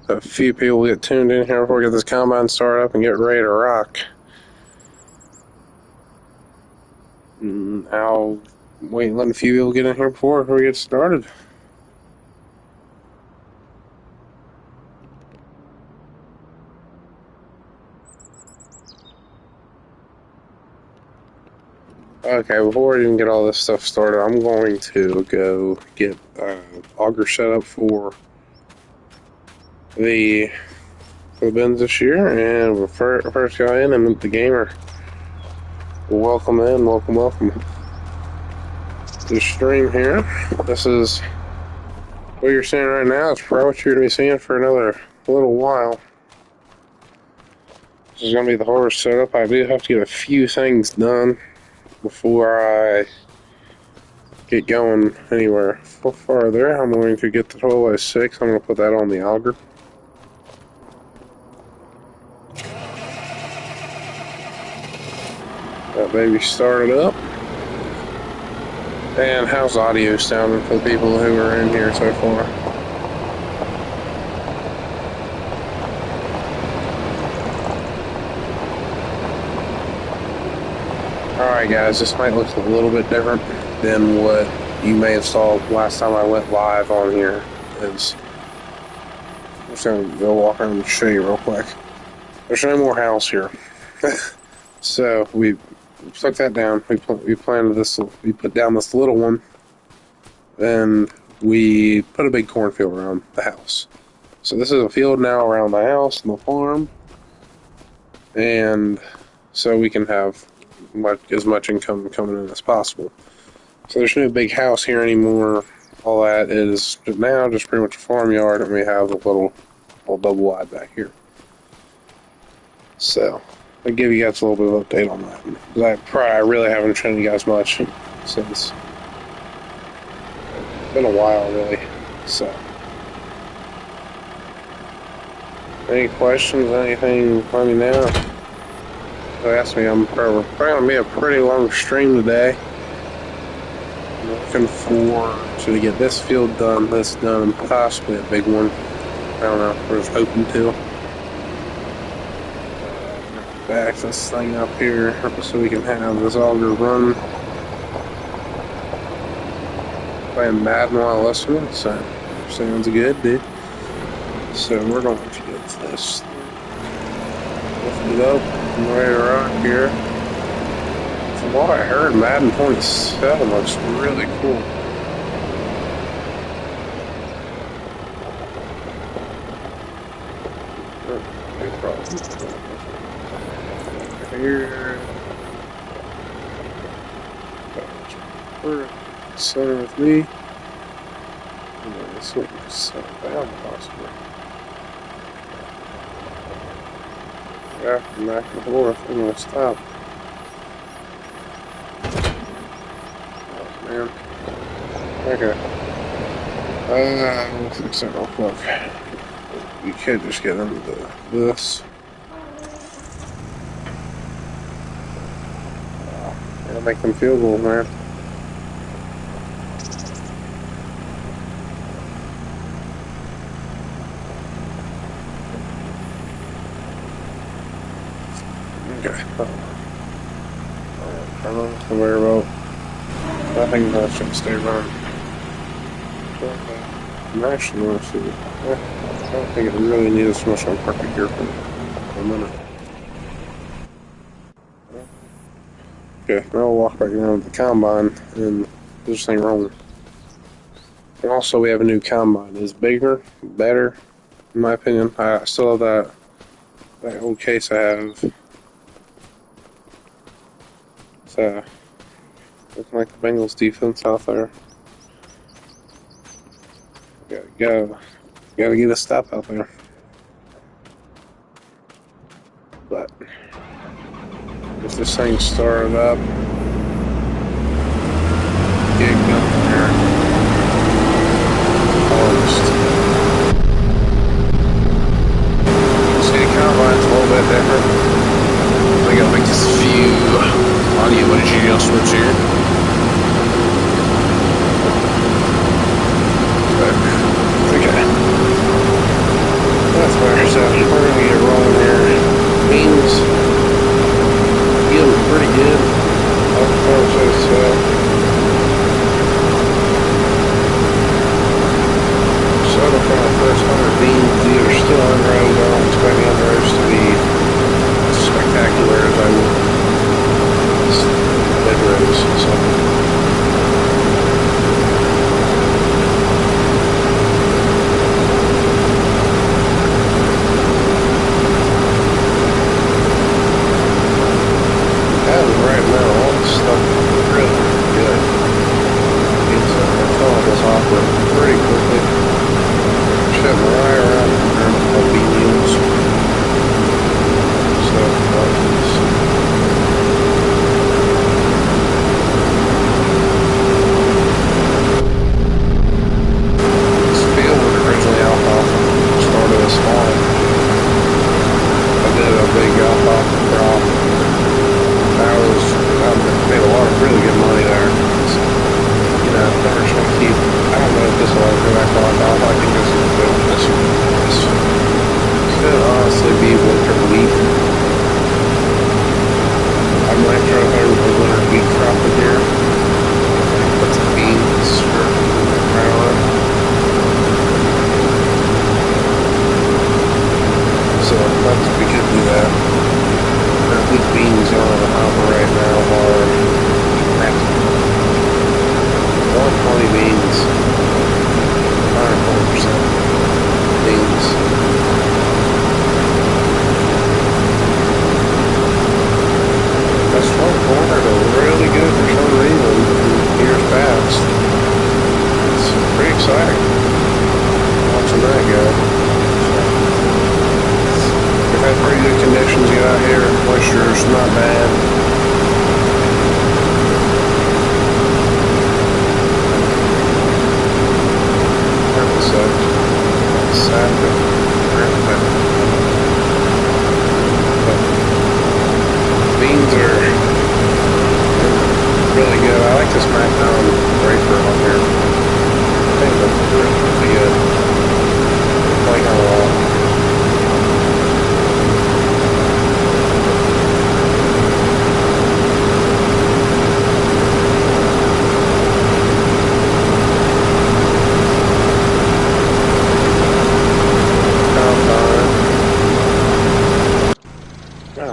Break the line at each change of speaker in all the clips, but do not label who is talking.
a few people get tuned in here before we get this combine started up and get ready to rock. I'll wait and let a few people get in here before we get started. Okay, before we even get all this stuff started, I'm going to go get auger set up for the bins this year, and we'll first go in and meet the gamer. Welcome in, welcome to the stream here. This is what you're seeing right now. It's probably what you're going to be seeing for another little while. This is going to be the horror setup. I do have to get a few things done before I get going anywhere farther. I'm going to get the 1206. I'm going to put that on the auger. That baby started up. And how's audio sounding for the people who are in here so far? Alright guys, this might look a little bit different than what you may have saw last time I went live on here. I'm just going to go walk around and show you real quick. There's no more house here. So we took that down. We planted this. We put down this little one, and we put a big cornfield around the house. So this is a field now around the house and the farm, and so we can have as much income coming in as possible. So there's no big house here anymore. All that is now just pretty much a farmyard, and we have a little double wide back here. So I'll give you guys a little bit of an update on that. I really haven't shown you guys much since it's been a while, really. So, any questions, anything, let me know. Ask me. I'm probably going to be a pretty long stream today. I'm looking forward to get this field done, this done, and possibly a big one. I don't know. We're just hoping to. Back this thing up here so we can have this auger run. Playing Madden while listening, so sounds good, dude. So we're going to get this lifted up and ready to rock here. From what I heard, Madden 27 looks really cool. No problem. Here, center with me, and then this one is set down possibly. After back and forth, I'm going to stop. Oh man. Okay. We'll fix that real quick. You can't just get into this. Gotta make them feel good, man. Okay. Turn on the remote. I think that should stay running. I'm actually going to see. I don't think it really needs so much on park it here for a minute. Okay, now we'll walk back around with the combine and this thing rolling. And also we have a new combine. It's bigger, better, in my opinion. I still have that old case I have. So looking like the Bengals defense out there. Gotta get a stop out there. But if this thing started up, get going there. See, the combine's a little bit different. I gotta make just a few audio adjustments here. Okay.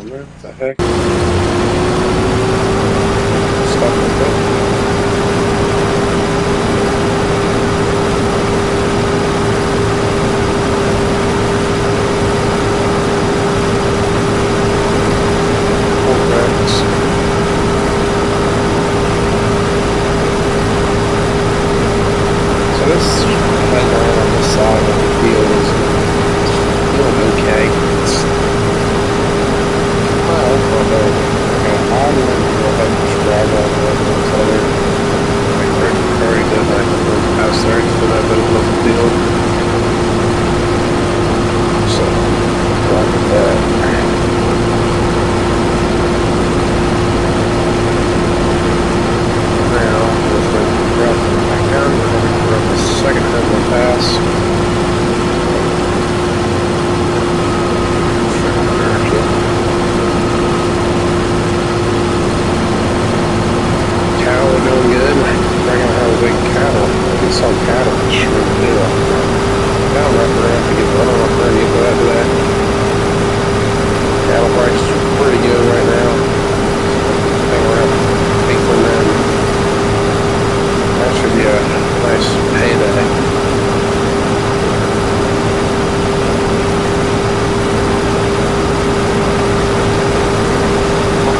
man. What the heck? Stop with that. So this headline on this side of the field is feeling okay. It's mild, although I'm going to go ahead and just drive on the other. Like Rick already did like past 30 for that bit of the field. So, like that. Now, we're going to drop it back down. We're going to run the second headland pass. Cattle are doing good. We're going to have a big cattle. We saw cattle. Sure do. Now I'm going to have to get running up there and get that today. Cattle prices are pretty good right now. I think we're at April then. That should be a nice payday.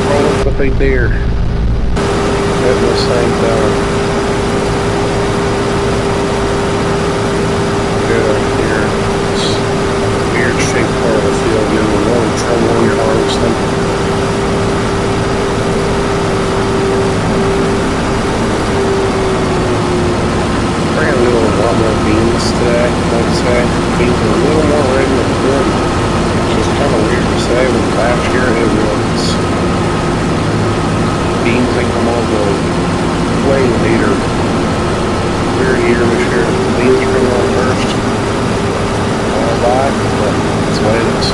Rolling with a deer. Getting this thing done. Good right here. It's a weird shaped part of the field. You're in one trouble when you're harvesting. We're going to do a lot more beans today, I'd say. Beans are a little more ready to corn, which is kind of weird to say, but last year it was. Beans think come on the way later. Weird year this year. Beans are coming on first. All back, but that's what it is.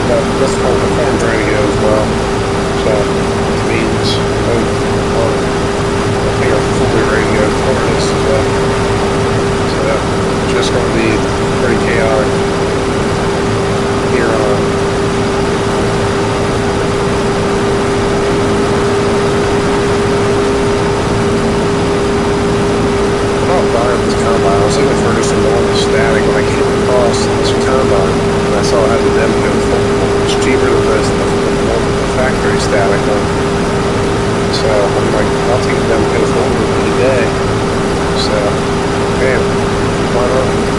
But this one, the corn's ready to go as well. So, beans, they are fully ready to go for this as well. So, it's just going to be pretty chaotic here on. This combine. I was looking for just a normal static when I came across this combine, and I saw it had the Demco foldable. It's cheaper than the factory static one. So I'm like, I'll take the Demco foldable any day. So, man, why not?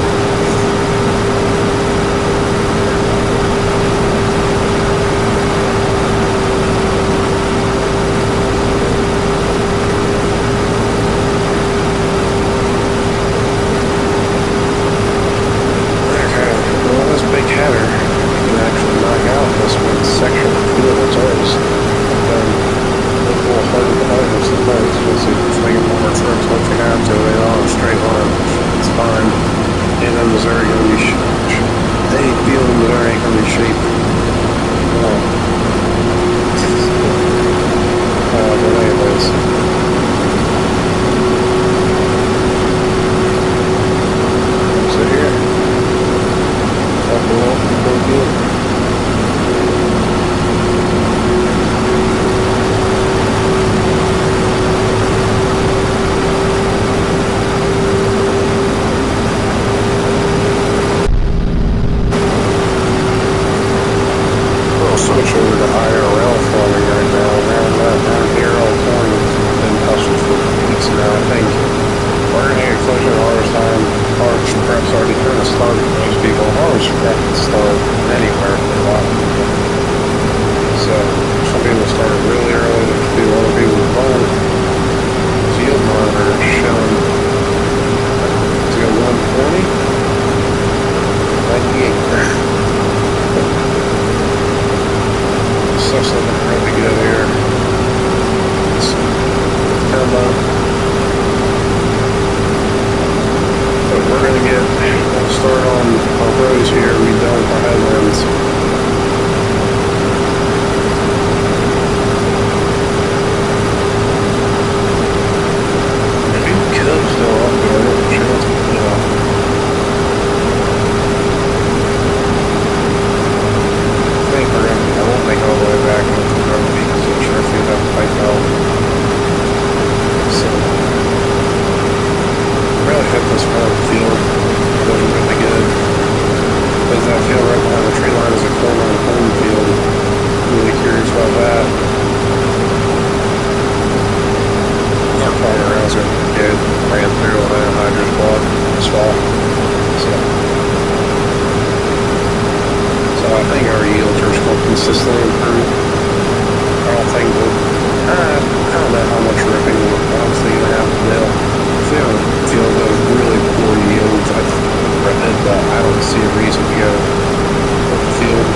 see a reason to go to the field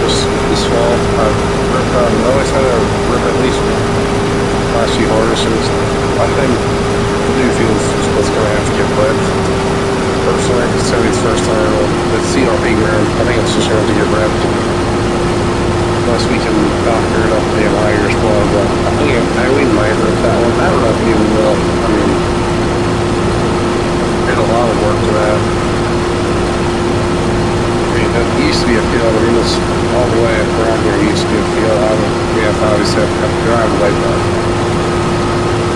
this fall. I always had to rip at least last few harnesses. I think the new field is what's going to have to get wet. Personally, it's going to be the first time on the CRP ground. I think it's just going to have to get wrapped. Unless we can doctor it up the Tigers blood, but I think we might rip that one. I don't know if we will. I mean, there's a lot of work to that. I mean, it used to be a field. I mean, it's all the way around here. It used to be a field. We have to obviously have to drive away, but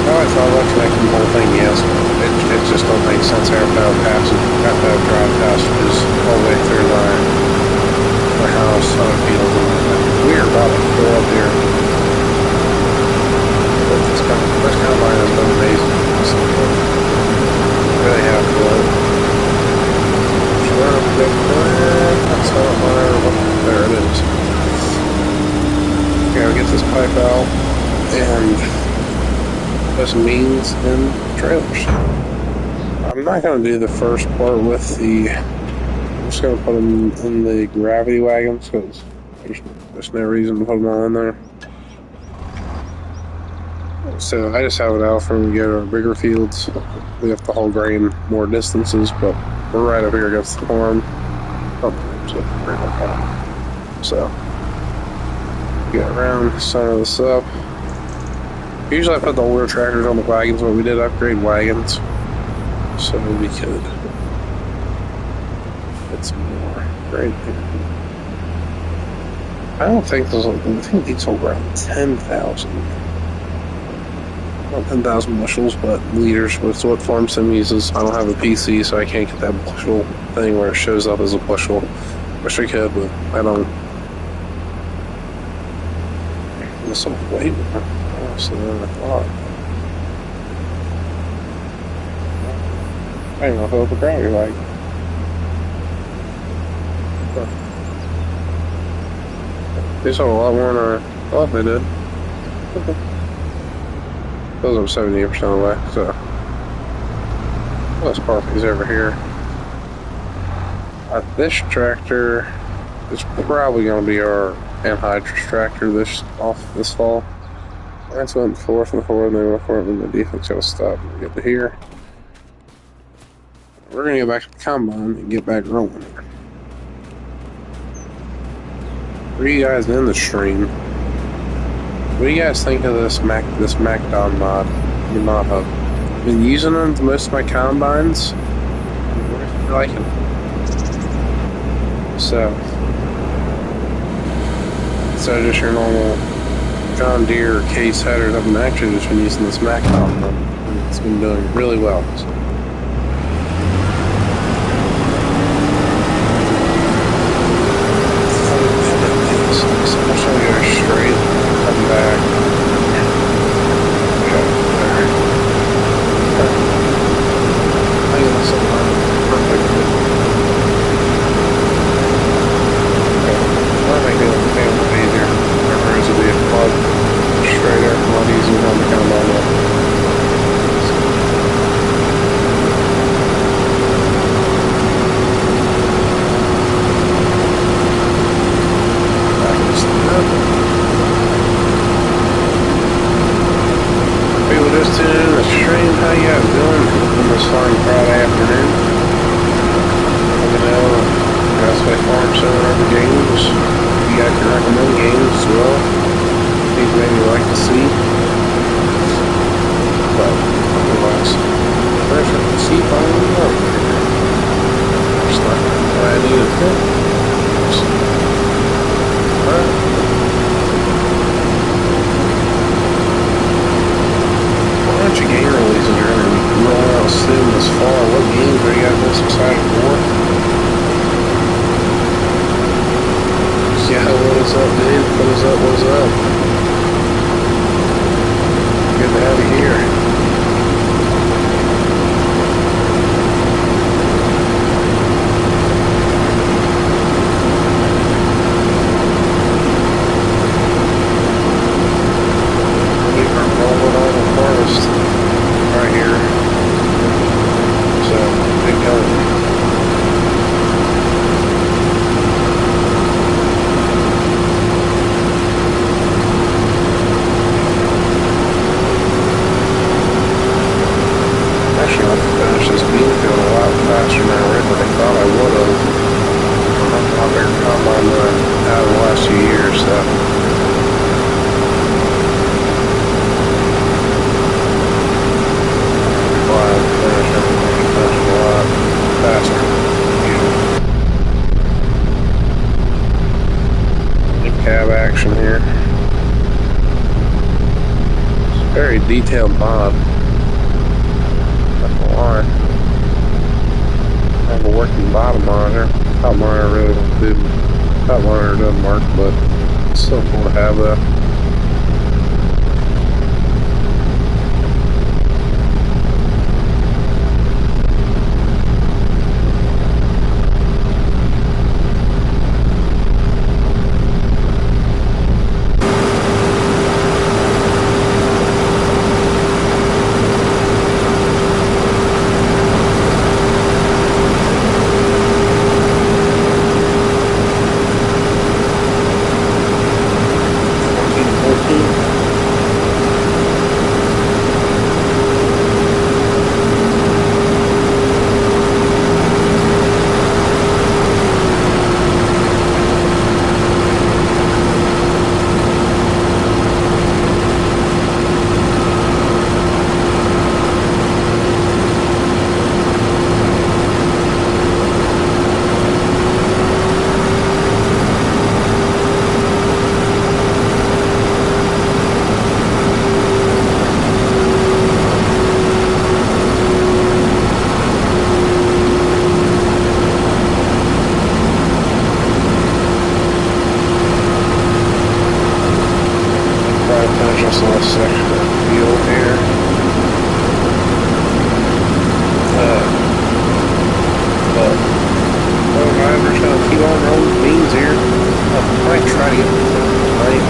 I thought about connecting the whole thing, yes, but it just don't make sense. I have to have drive passages all the way through my house on a field. We are about to go up here. But this combine has been amazing. Really have to love it. That's not my, there it is. Okay, I'll get this pipe out and put some means in trailers. I'm not going to do the first part with the, I'm just going to put them in the gravity wagons because there's no reason to put them all in there. So I just have it out for when we go to our bigger fields. We have to haul grain more distances, but we're right up here against the farm. So get around some of this up. Usually I put the older tractors on the wagons, but we did upgrade wagons so we could get some more grain. I think these will around 10,000. Not 10,000 bushels, but liters, which is what Farm Sim uses. I don't have a PC, so I can't get that bushel thing where it shows up as a bushel. Wish I could, but I don't. This will way more. So then I thought, I don't know if it'll be great. Like, they saw a lot more than I thought they did. Those are 78% away, so let's park these over here. This tractor is probably going to be our anhydrous tractor this fall. That's went fourth and forward, and they went forward, and the defense got to stop and get to here. We're going to go back to the combine and get back rolling. For you guys in the stream, what do you guys think of this MacDon mod? The mod hub. I've been using them to most of my combines. I like it. So just your normal John Deere case headers, I've actually just been using this MacDon mod, and it's been doing really well. So. I'll show you her straight, come back. Okay, there. I think that's perfect. Okay, I'll make it a little bit easier. Remember, this will be a plug straight up, a lot easier on the combine. People just tuning in the stream, how you guys doing on this fine Friday afternoon? Let me know if you guys play Farm Sim or other games. You guys can recommend games as well. Things maybe you like to see. But otherwise, perfect to see finally up here. Just not what I need to fit. Alright. Bunch of game releases are going to be rolling out soon this fall. What games are you guys most excited for? Yeah, what is up, Dave? What is up? What is up? Good to have you here. section here. It's a very detailed mod. Not gonna lie. I have a working bottom monitor. Top monitor really don't do. Top monitor doesn't work, but it's still cool to have that. Just a little section of field here. But I'm just gonna keep on rolling the beans here. I might try to get them tonight.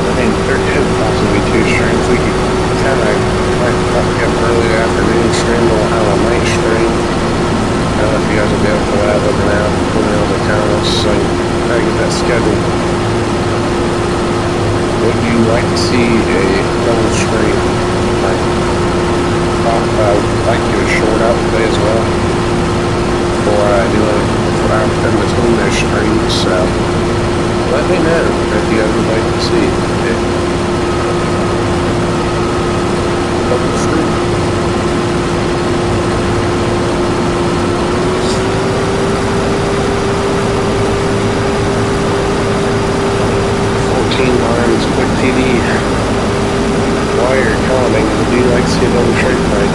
I mean, there could possibly be 2 streams. We could kind of might get an early afternoon stream, but we'll have a night stream. I don't know if you guys will be able to that, let me know. Put it on the comments so I can get that scheduled. Would you like to see a double stream? I would like to get a short out today as well. Before I do it, before I'm in between those streams, so let me know if you guys would like to see a double stream. Quick TV wire calming. Do you like to see a double straight fight?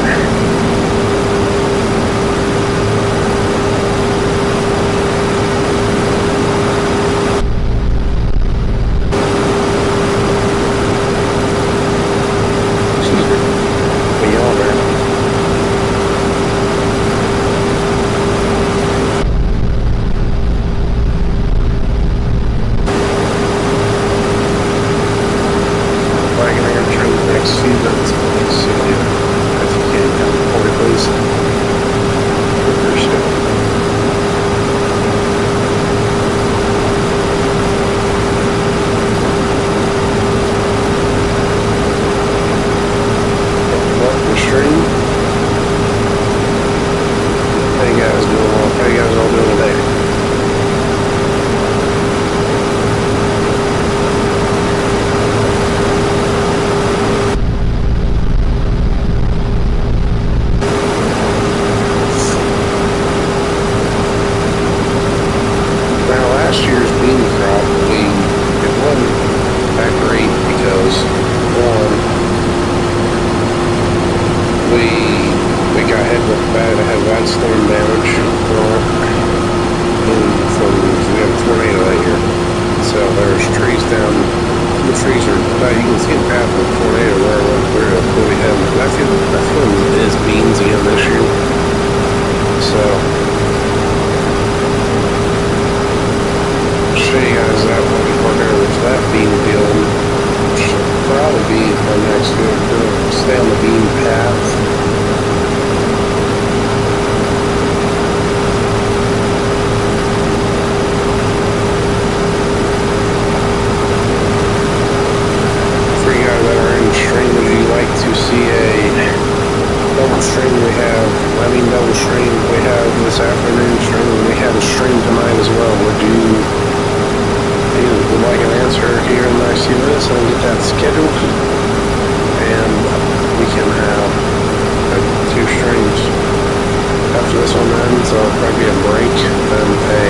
After this one ends, there'll probably be a break, then a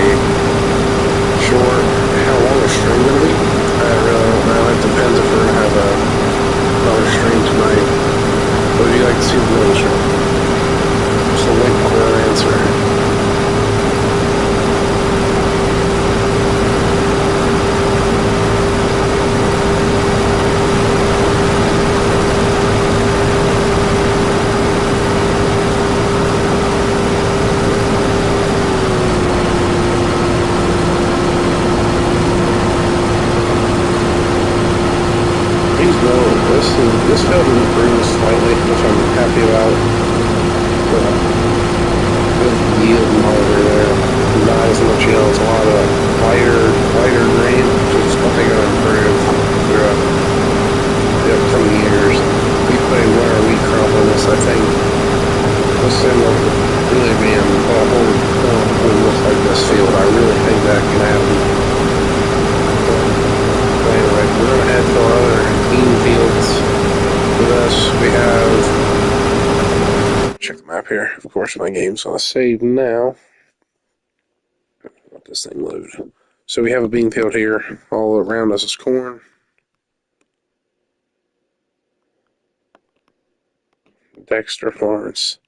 short, how long another stream going to be? I really don't know. It depends if we're going to have another stream tonight. What would you like to see the middle stream? Just a wait for an answer. This field has improved slightly, which I'm happy about. Good yield monitor there. Not as much yield. It's a lot of lighter grain, which is what they're going to improve throughout the upcoming years. We put a winter wheat crop on this, I think. This thing will really be in a whole look like this field. I really think that can happen. But anyway, we're going to head to our other bean fields. With us, we have, check the map here, of course, my game's on a save now. Let this thing load. So we have a bean field here, all around us is corn. Dexter Florence.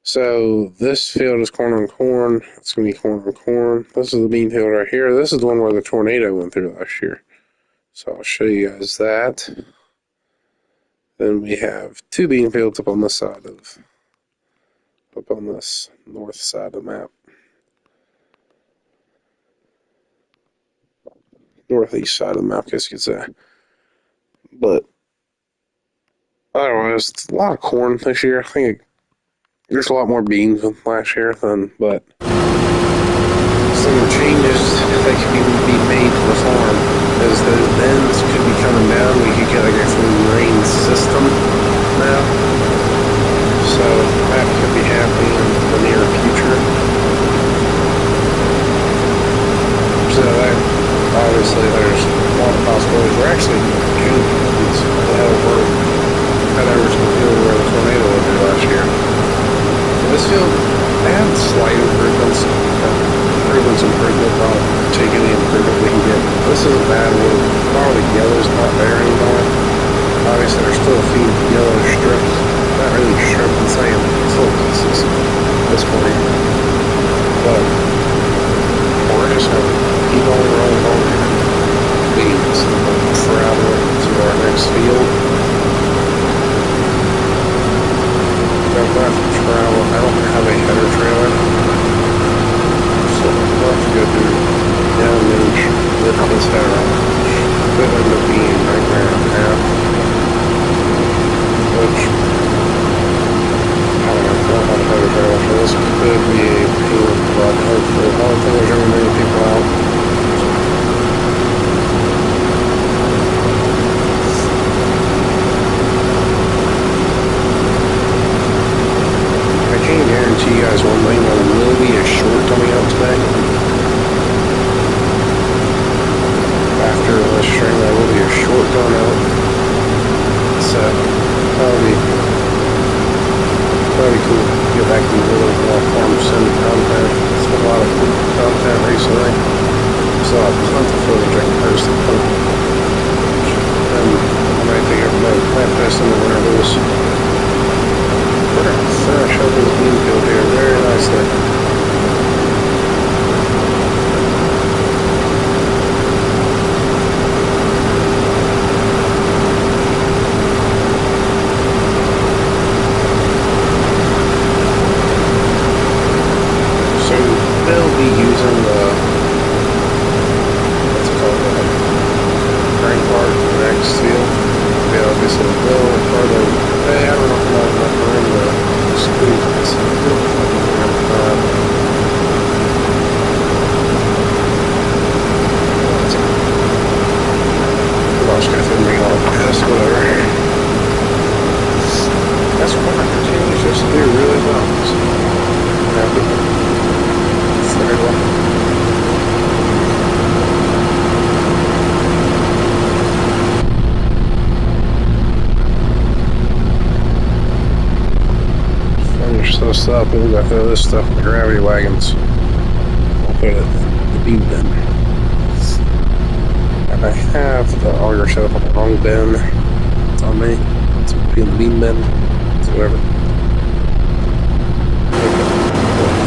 So this field is corn on corn, it's going to be corn on corn. This is the bean field right here. This is the one where the tornado went through last year. So I'll show you guys that. Then we have two bean fields up on this side up on this north side of the map. Northeast side of the map, I guess you could say. But otherwise, it's a lot of corn this year. I think there's a lot more beans than last year, but some changes that can be made to the farm is those bends could be coming down. We could get like a full rain system now. So that could be happening in the near future. So that, obviously there's a lot of possibilities. We're actually good ones that ever some field where the tornado went through last year. So this field, they had slight improvements. I'll take any improvement we can get. This is a bad one. Probably yellow's not there anymore. Obviously, there's still a few yellow strips. Not really strip and sand. It's little pieces at this point. But we're just going to keep on rolling on here. Beans. Travel to our next field. Got that travel. I don't have a header trailer. So we'll have to go through down range with this header. Could end up being a nightmare and a half. Which, I don't know, I don't have a header trailer, so this could be a pain, but hopefully, I don't think there's very many people out. I can't guarantee you guys one thing, there will be a short coming out today. After the stream, there will be a short going out. So, that'll be cool to get back to a little more farm sim content. It's been a lot of cool content recently. So I've tons of footage I can post and put. And I might think everybody plant this in the winter blues. We're going to finish up this bean field here very nicely. They'll be using the, what's it called, the grain cart for the next field. Yeah, obviously a little further, I don't know if I'm enough room to squeeze this. Well, it's going to bring all the past, whatever. That's what I continue just to do really well. So, happy. Very well. Finish this up, and we got throw this stuff in the gravity wagons. I'll put it in the bean bin. I have the auger set up on the wrong bin on me. It's being the bean bin. It's whatever.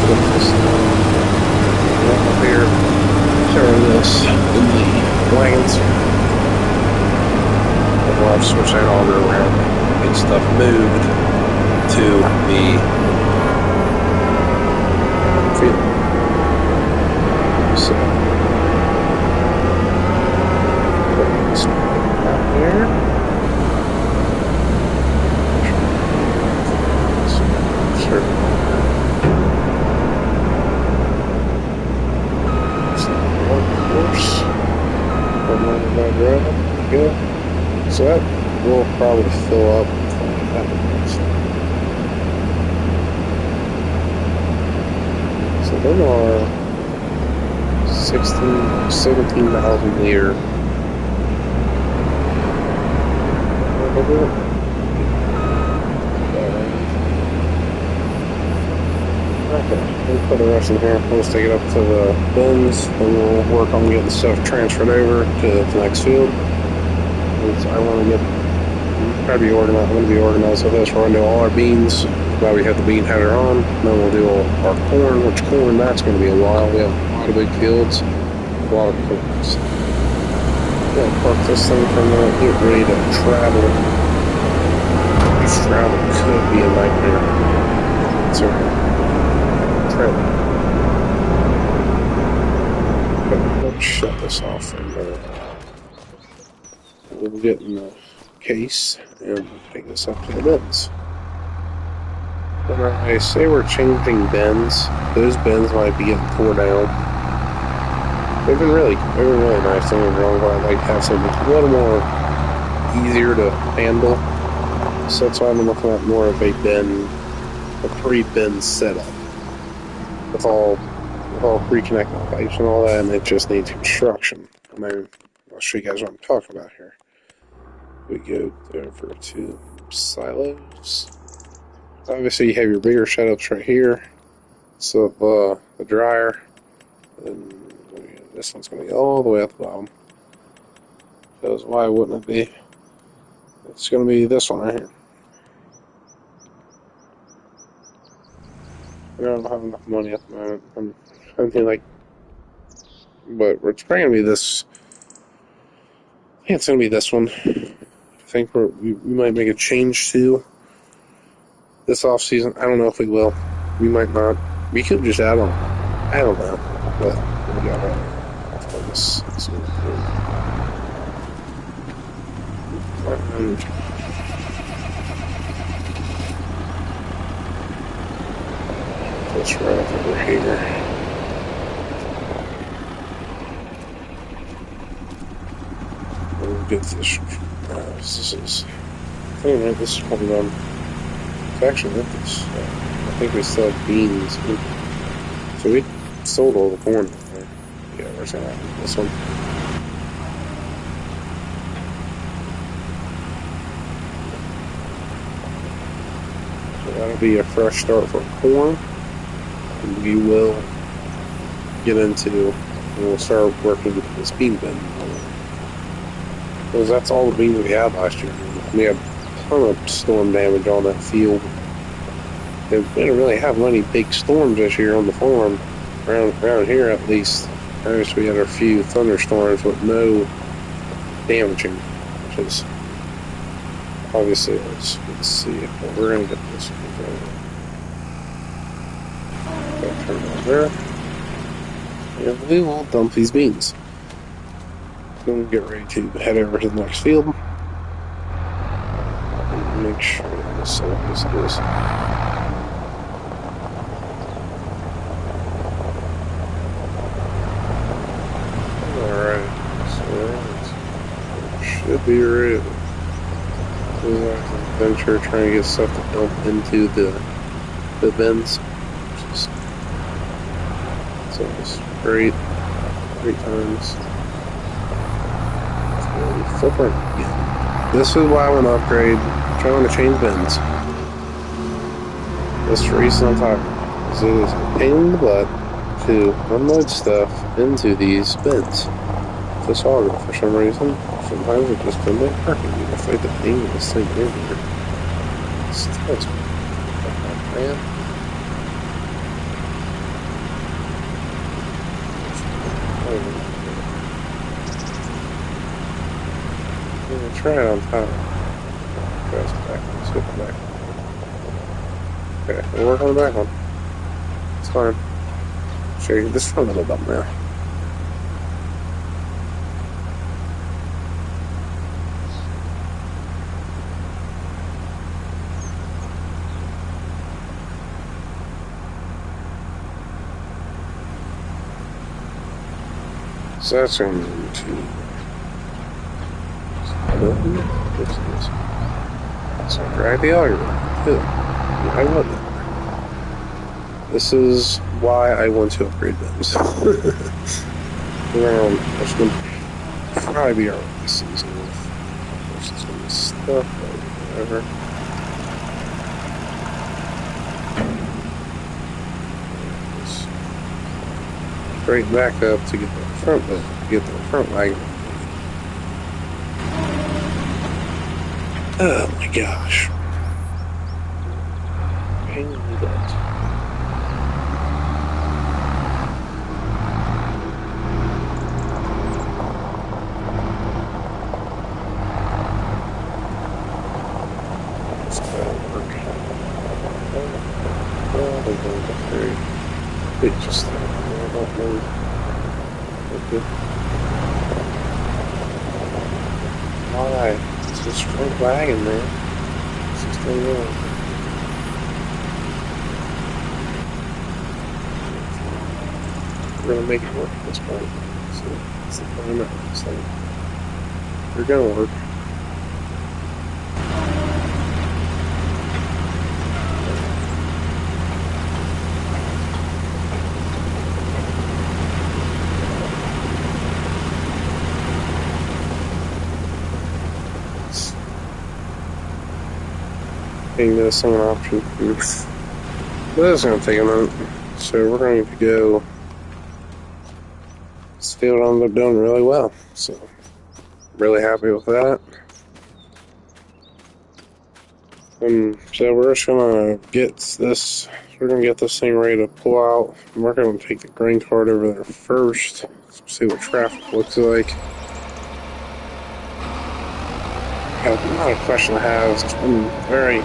Flip this up here. Cover this in the wagons. We'll have to switch that auger around. Get stuff moved to the field. So, put this out there. Sure. Workforce. Put one in my grab. Good. So that will probably fill up. So them are 17,000 liter. Okay, we'll put the rest in here. We'll just take it up to the bins, and we'll work on getting stuff transferred over to the next field. I want to try to be organized. I'm going to be organized with this. We're going to do all our beans while we have the bean header on. Then we'll do all our corn, which corn, that's going to be a while. We have a lot of big fields, a lot of corns. We'll park this thing for a minute, get ready to travel. This travel could be a nightmare. It's a travel. But let's shut this off for a minute. We'll get in the case and take this up to the bins. When I say we're changing bins, those bins might be getting tore down. They've been really nice. Don't get me wrong, but I'd like to have something a little more easier to handle. So that's why I'm looking at more of a 3-bin setup with all pre-connected pipes and all that, and it just needs construction. I mean, I'll show you guys what I'm talking about here. We go over to silos. Obviously, you have your bigger setups right here. So the dryer, and this one's going to go all the way at the bottom. Because why wouldn't it be? It's going to be this one right here. I don't have enough money at the moment. I'm thinking like, but it's probably going to be this. I think it's going to be this one. I think we might make a change to this off season. I don't know if we will. We might not. We could just add on. I don't know. But we got this. This right over here. We'll get this. This is. I think this is probably done. It's actually with this. I think we still have beans. So we sold all the corn. Yeah, where's that? This one. So that'll be a fresh start for corn. And we will get into. We'll start working with this bean bin. Because that's all the beans we had last year. We had a ton of storm damage on that field. We didn't really have many big storms this year on the farm. Around here, at least. Obviously, we had a few thunderstorms with no damaging. Which is obviously, let's see if we're going to get this one. Turn it on there. And we will dump these beans. We'll get ready to head over to the next field. And make sure this is this. Alright, so it should be ready. Venture trying to get stuff to dump into the bins. So it's great times. Footprint. This is why I want to upgrade. I'm trying to change bins. That's the reason I'm talking. Because it is a pain in the butt to unload stuff into these bins. So this auger for some reason. Sometimes it just doesn't work. It's like the thing of this thing in here. Still, it's man. Yeah, try it on top. Let's get the back. Okay, we'll work on the back one. It's fine. Show you this front a little bit now. So that's going to so drag the auger. Good. I love it. This is why I want to upgrade bins. There's going to probably be our last season with some of this stuff, but whatever. Straight back up to get the front wagon. Oh my gosh. Pain in the butt. It's gotta work. Well, they're going to very big just there. I don't know. Okay. Why? It's just front wagon, man. It's just a little. We're gonna make it work at this point. So it's the plan of this thing. They're gonna work. Getting this on an option. But that's gonna take a minute. So we're going to go. Still ended up doing really well. So really happy with that. So we're just gonna get this. We're gonna get this thing ready to pull out. We're gonna take the grain cart over there first. See what traffic looks like. Not a question I have. It's been very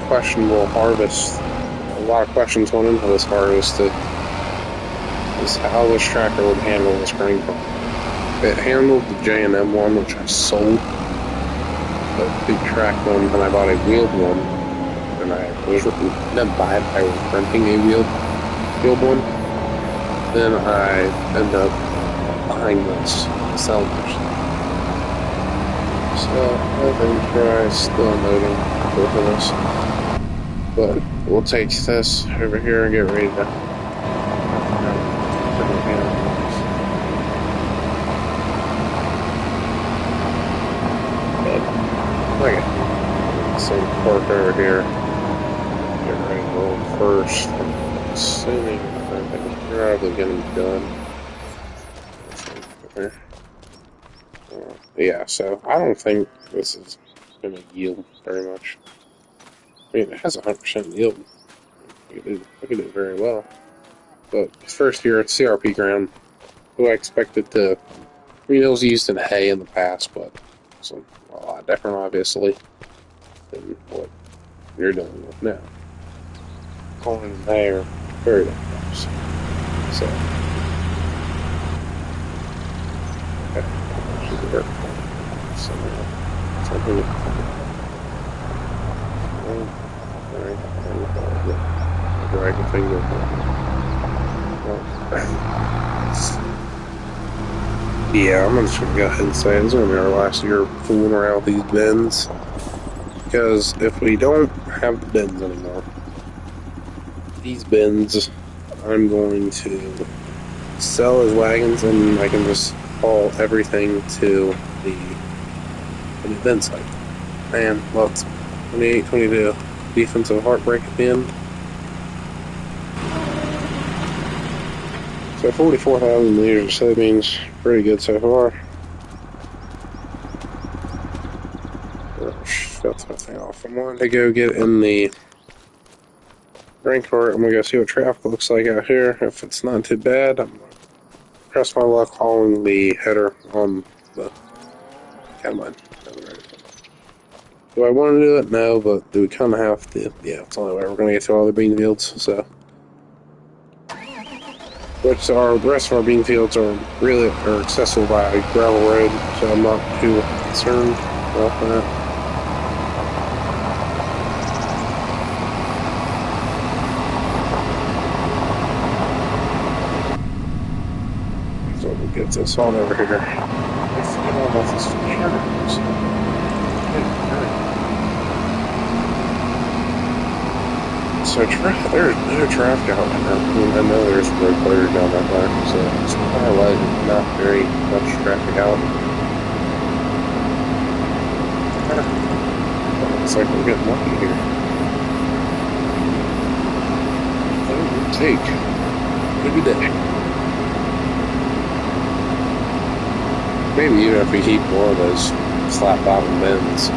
questionable harvest. A lot of questions going into this harvest. Is how this tractor would handle this grain cart. It handled the J&M one, which I sold. The big track one, and I bought a wheeled one. And I didn't buy it, I was renting a wheeled one. Then I ended up buying this salvage. So I think try still unloading both of us. But we'll take this over here and get ready to some park over here. Get ready to roll first. I'm assuming everything's probably going to be done. Yeah, so I don't think this is going to yield very much. I mean, it has 100% yield. We could do very well. But first year, it's CRP ground. Who I expected to. I mean, it was used in hay in the past, but it's a lot different, obviously, than what you're dealing with now. Corn and hay are very different. So, okay, should work. Something. Alright, drag the finger. Yeah, I'm just gonna go ahead and say it's gonna be our last year fooling around with these bins. Because if we don't have the bins anymore, these bins I'm going to sell as wagons and I can just haul everything to the bin site. Man, well, it's 28-22 defensive heartbreak at the end. So 44,000 liters of soybeans, pretty good so far. Shut that thing off. I'm going to go get in the grain cart. I'm going to go see what traffic looks like out here. If it's not too bad, I'm going to press my luck hauling the header on the combine. Do I want to do it? No, but do we kind of have to? Yeah, it's the only way we're going to get to all the bean fields, so. Which are, the rest of our bean fields are accessible by a gravel road, so I'm not too concerned about that. So we'll get this on over here. Let's get on with this cameras. So there's no traffic out there. I know there's road closure down that way, so it's kind of like not very much traffic out. It's like we're getting lucky here. What it would take? Maybe day. Maybe even if we keep more of those flat bottom bends.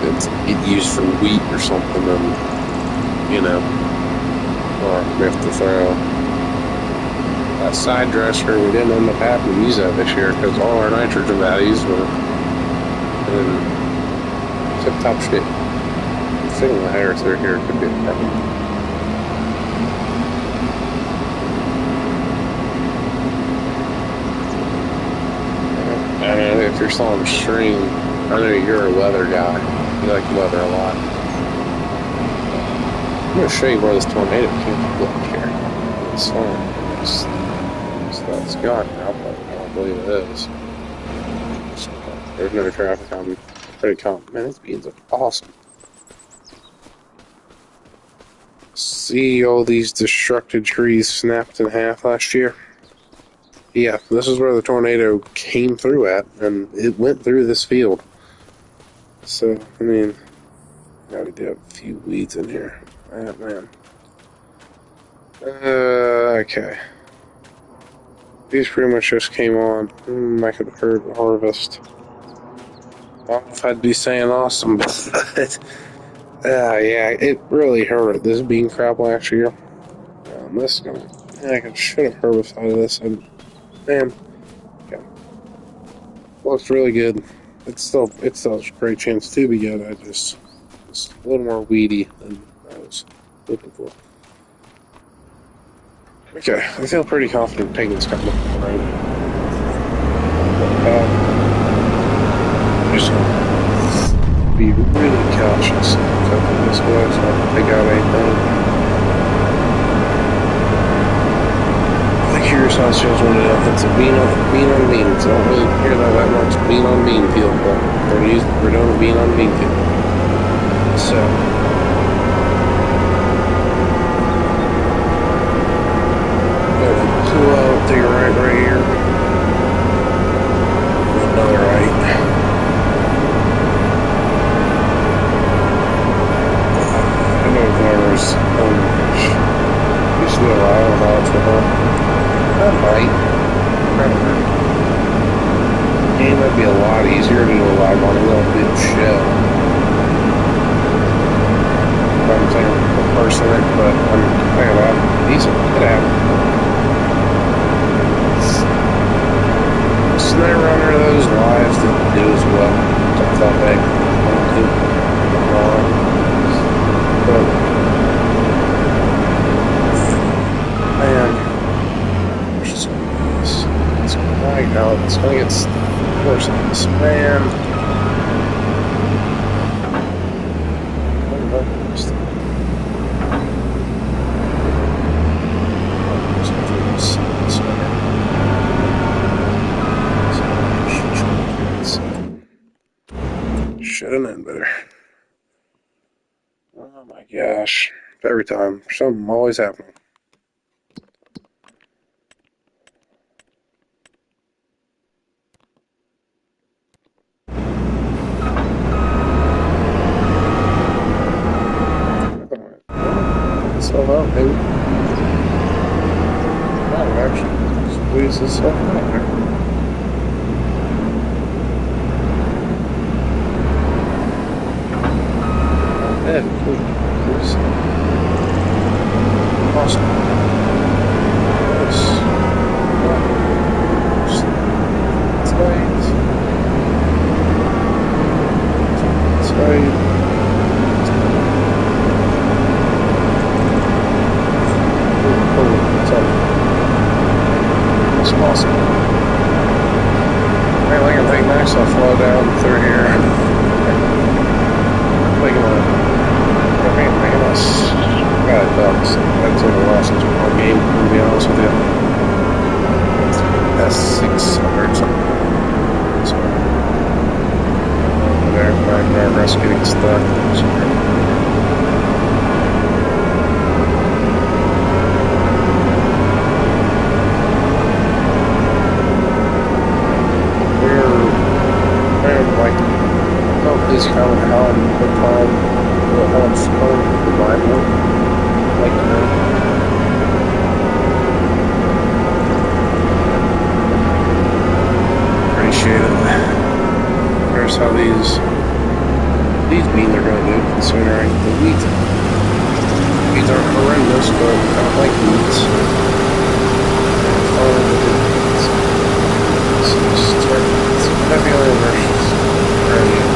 It's used for wheat or something, and or we have to throw that side dresser. We didn't end up having to use that this year because all our nitrogen values were in tip-top shape. Fitting the hair through here could be a problem. I don't know if you're still on stream. I know you're a weather guy. You like weather a lot. I'm going to show you where this tornado came from here. It's on. So that's gone now, but I don't believe it is. So, there's no traffic. I'm pretty confident. Man, these beans look awesome. See all these destructed trees snapped in half last year? Yeah, this is where the tornado came through at, and it went through this field. So, I mean, now we do have a few weeds in here. Oh, man. Okay. These pretty much just came on. I could hurt harvest. I don't know if I'd be saying awesome, but yeah, it really hurt this bean crop last year. This is gonna. I should have herbicided this, and man, okay. Looks really good. It's still a great chance to be good. It's a little more weedy than I was looking for. Okay, I feel pretty confident taking this couple of right. Just be really cautious cutting this way so I don't take out anything. I'm curious how it shows when it's a bean on bean. So I don't really care that much bean on bean field, but we're doing a bean on bean field. So. To your right here. Another right. I know there's you see a lot of odds for her. That might. Game would be a lot easier to do a live on a little bit of shell. I'm saying personally, but I'm thinking about decent could happen. Snare runner, those lives didn't do as well as I thought they would. But man, it's just it's right out. It's gonna get worse than this, man. Should have known better. Oh my gosh. Every time. Something always happening. So, well, maybe. actually squeeze this stuff out there. Yeah, please. Awesome. I'll flow down through here. That's a lost one game, to be honest with you. That's 600 something. So, there, my progress getting stuck. Is how much fun the Bible like to know. Appreciate it. Here's how these beans are going to do, considering the weeds. Weeds aren't horrendous, but I don't like weeds. It's February versus early.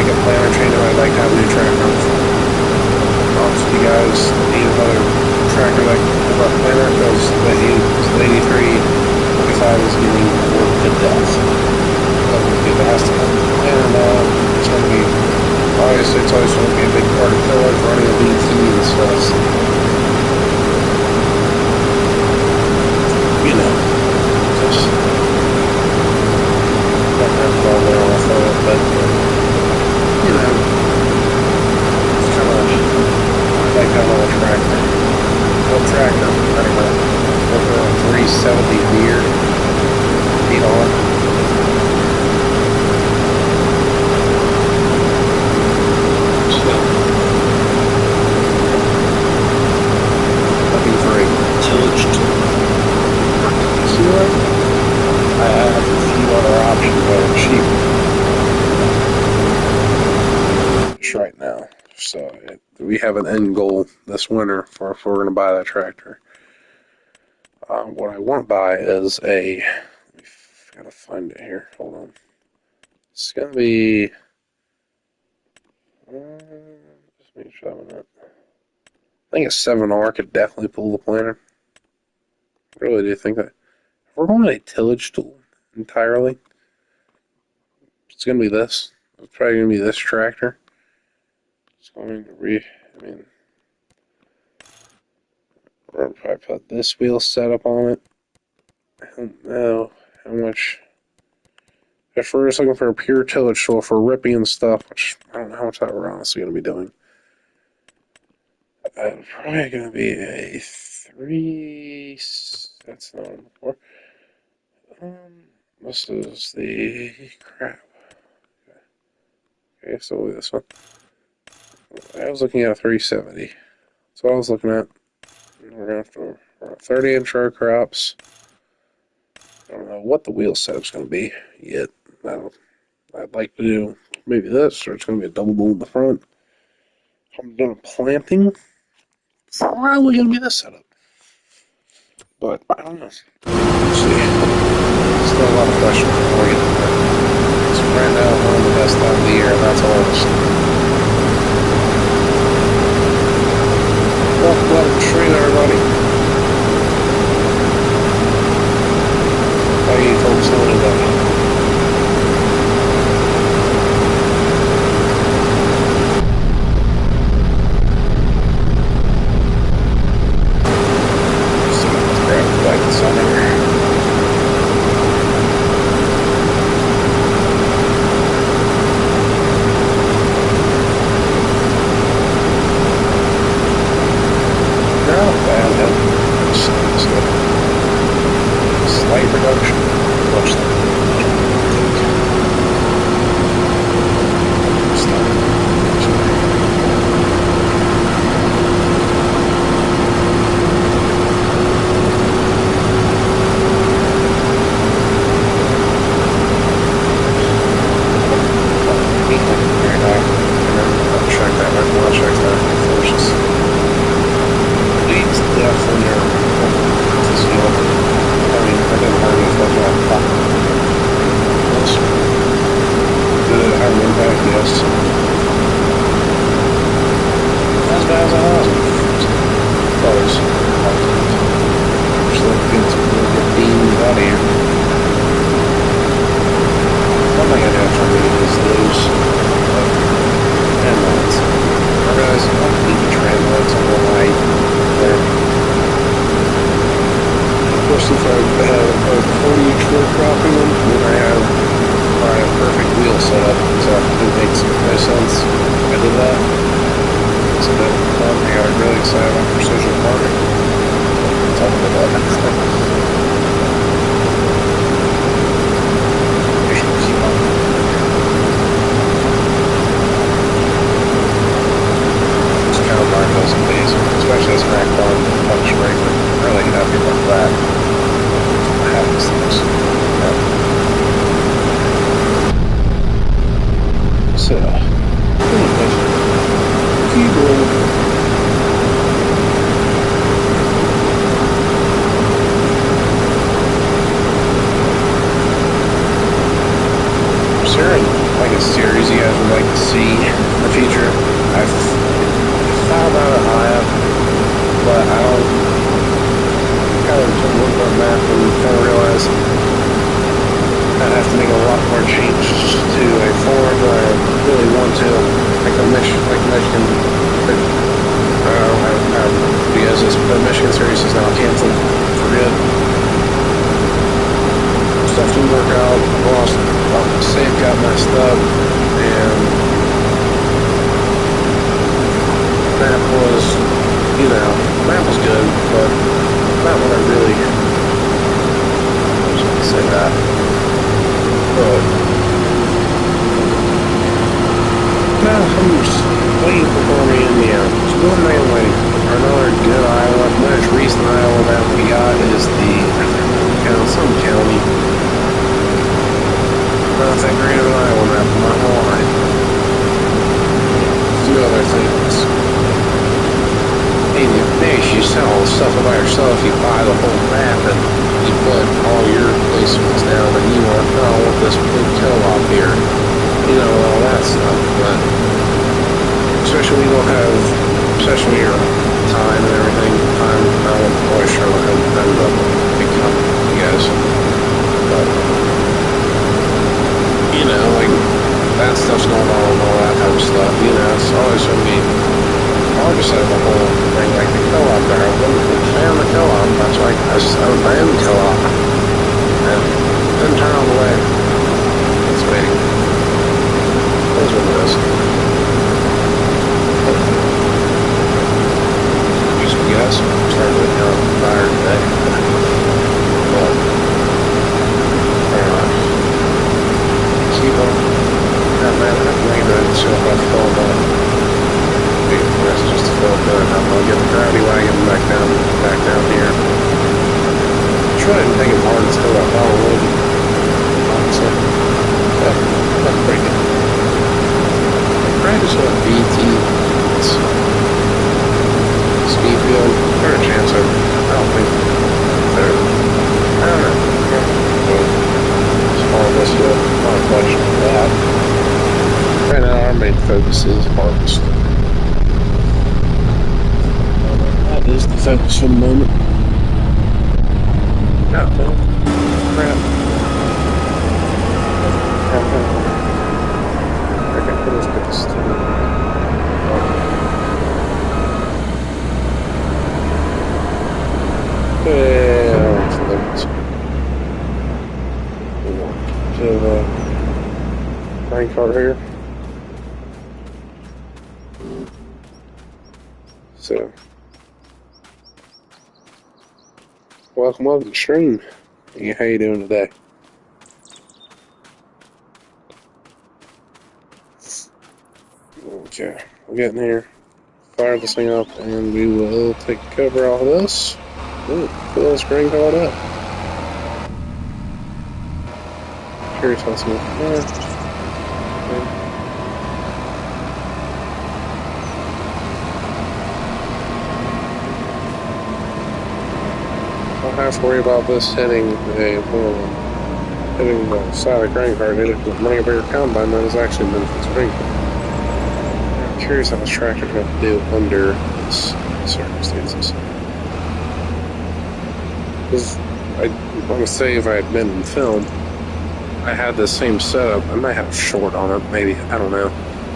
Make a planner change. I'd like to have a new track. Obviously, you guys need another side is getting worked to death. It has to come in now. It's going to be, obviously, it's always going to be a big part of tillage, running a BT and stuff. You know, just don't have it all there off of it, but, you know, it's kind of like that little tractor. Little tractor, anyway, over a 370 Deere, feet on. Looking for a tillage tool. See what? I have a few other options that are cheap. Just right now. So we have an end goal this winter for if we're going to buy that tractor. What I want to buy is a. I've got to find it here. Hold on. It's going to be. Just make sure I'm not. I think a 7R could definitely pull the planter. I really do think that. If we're going to a tillage tool entirely, it's going to be this. It's probably going to be this tractor. It's going to be, I mean, we're going to probably put this wheel setup on it. I don't know how much. If we're just looking for a pure tillage tool for ripping and stuff, which I don't know how much that we're honestly going to be doing. Probably going to be a 3. That's not a 4. This is the crap. Okay, so this one. I was looking at a 370. That's what I was looking at. We're going to have to 30-inch row crops. I don't know what the wheel setup's going to be yet. I'd like to do maybe this, or it's going to be a double boom in the front. If I'm doing planting, it's probably going to be this setup. But I don't know. We'll see. Still a lot of questions before we get there. So right now, one of the best time of the year, and that's August. Welcome stream, everybody. How are you folks doing today? know, the map was good, but not what I really. I was going to say that, but no, I'm just waiting for Columbia, Indiana. It's one man waiting for another good Iowa. The most recent Iowa map we got is some county. Not that great of an Iowa map, I'm not gonna lie. Two other things. Maybe you sell all the stuff about yourself, you buy the whole map and you put all your placements down and you want, oh, I want this big co-op here. You know, all that stuff. But especially we don't have, especially your time and everything, time, I don't always sure what I ended up picking up you guys. But, you know, like, that stuff's going on and all that type of stuff, you know, it's always going to be hard to set up a whole thing like the co-op there. I wasn't a big fan of the co-op, that's why I was banned co-op. And didn't turn all the way. It's waiting. That's what it is. Yes, I'm starting to get tired today. But, anyway, keep on. Yeah, man, I'm laying there and see if I feel that. That's just to feel good. I'm gonna get the gravity wagon back down here. Try and make it hard to fill that bottle wood. Honestly, that's pretty good. Practice on BT. Speedfield, fair chance I don't think they're, I don't know. As far as this field, not a question of that. Right now, our main focus is harvest. That is the focus for the moment. Oh, well, crap. Okay, let's get this to grain cart here. So, welcome to the stream. How you doing today? Okay, we're getting here. Fire this thing up, and we will take cover off of this. Ooh, fill this grain cart up. Curious how it's going. Don't have to worry about this hitting the side of the grain cart. It is running a bigger combine that is actually meant for this grain cart. I'm curious how this tractor is going to do under these circumstances. Because I want to say if I had been in film, I had the same setup. I might have a short on it, maybe, I don't know.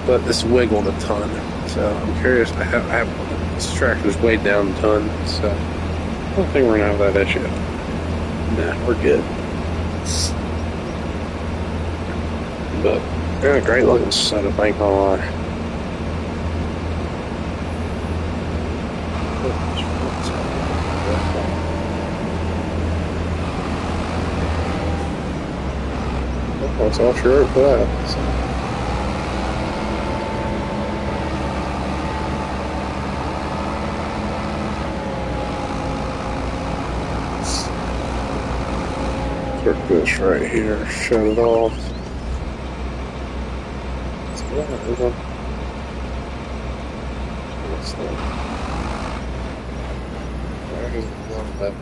But it's wiggled a ton. So I'm curious. I have this tractor's weighed down a ton, so I don't think we're gonna have that issue. Nah, we're good. But yeah, great looking setup, I ain't gonna lie. That's all she wrote for that. So. Start this right here, shut it off.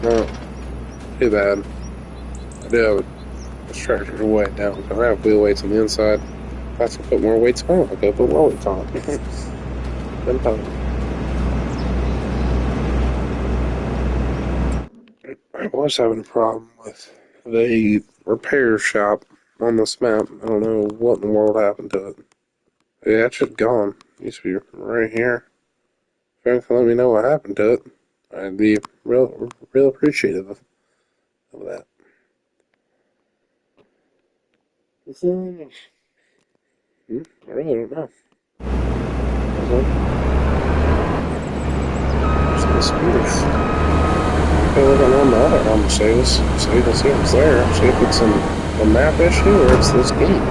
No, too bad. I do have this tractor's weight down because I have wheel weights on the inside. If I have to put more weights on, I gotta put more weights on. I was having a problem with the repair shop on this map. I don't know what in the world happened to it. Yeah, it's just gone. It used to be right here. If anyone can let me know what happened to it, I'd be real appreciative of that. I really don't know. this. Oof. Okay, looking on the other one, see this, so you can see it's there. See if it's a map issue or it's this game.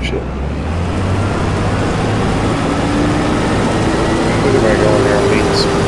Shit. Look at go in there and beat this.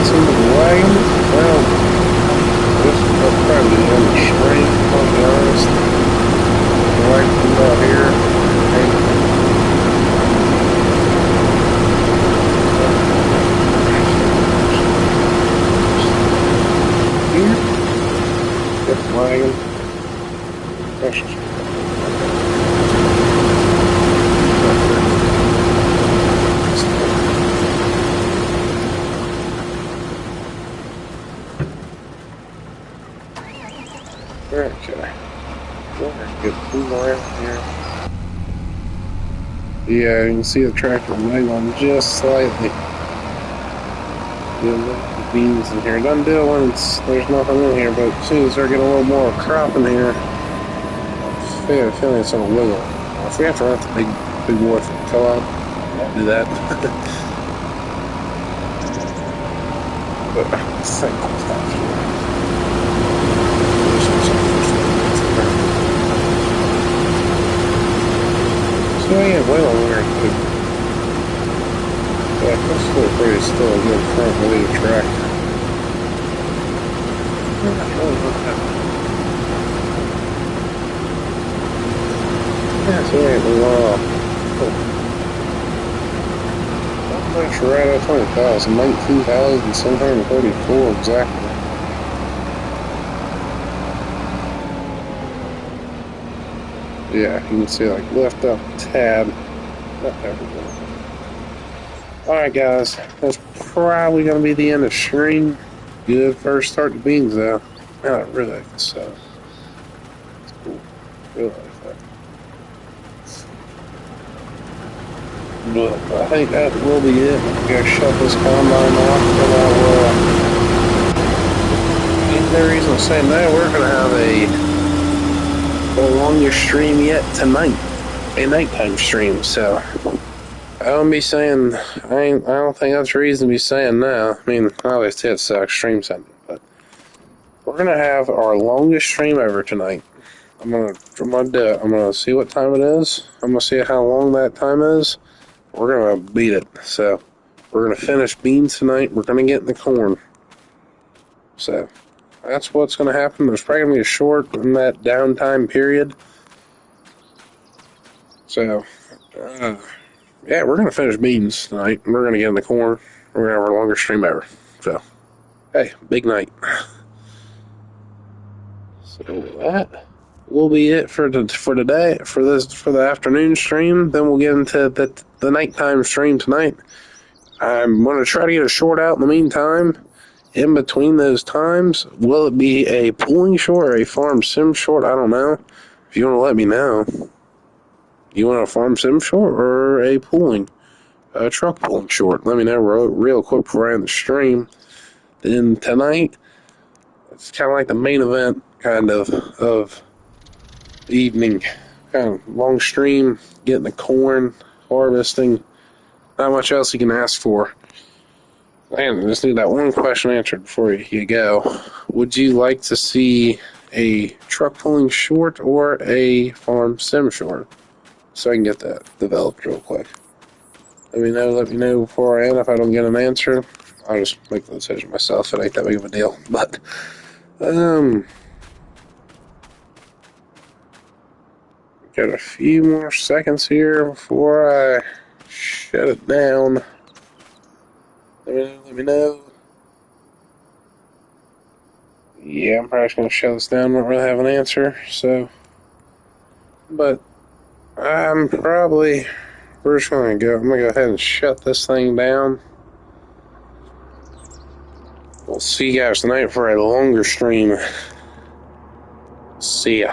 this into the wagon. Well, this will probably be on the stream, I'll be honest. The wagon comes out here. Here. Get the wagon. Precious. Okay. Get food around here. Yeah, you can see the tractor wiggling just slightly. Get the beans in here. Doesn't do it when there's nothing in here, but as soon as they're getting a little more crop in here, I feel it's gonna wiggle. If we have to run the big boy from the co-op, I'll do that. But I think we'll have to. So yeah, well, we're good. Yeah, that's still pretty still a good front wheel tractor. Yeah, so yeah, I'm not sure right at 20,000, 19,734 exactly. Yeah, you can see like lift up tab. Not everything. Alright guys, that's probably gonna be the end of stream. Good first start to beans though. Man, I really like this stuff. It's cool. Really like that. But I think that will be it. I'm gonna shut this combine off and I will. Ain't no reason to say no, we're gonna have the longest stream yet tonight, a nighttime stream. So I don't be saying I don't think that's a reason to be saying no. I mean, obviously it's extreme something, but we're gonna have our longest stream ever tonight. I'm gonna do it. I'm gonna see what time it is. I'm gonna see how long that time is. We're gonna beat it. So we're gonna finish beans tonight. We're gonna get in the corn. So that's what's gonna happen. There's probably gonna be a short in that downtime period. So yeah, we're gonna finish beans tonight. We're gonna get in the corn. We're gonna have our longest stream ever. So hey, big night. So that will be it for today for the afternoon stream. Then we'll get into the nighttime stream tonight. I'm gonna try to get a short out in the meantime. In between those times, will it be a pooling short or a farm sim short? I don't know. If you want to let me know, you want a farm sim short or a truck pulling short? Let me know real quick before I end the stream. Then tonight, it's kind of like the main event kind of evening. Kind of long stream, getting the corn, harvesting. Not much else you can ask for. Man, I just need that one question answered before you go. Would you like to see a truck pulling short or a farm sim short? So I can get that developed real quick. Let me know before I end. If I don't get an answer, I'll just make the decision myself. It ain't that big of a deal. But, got a few more seconds here before I shut it down. Let me know. Yeah, I'm probably just going to shut this down. Don't really have an answer. So, but we're just going to go. I'm going to go ahead and shut this thing down. We'll see you guys tonight for a longer stream. See ya.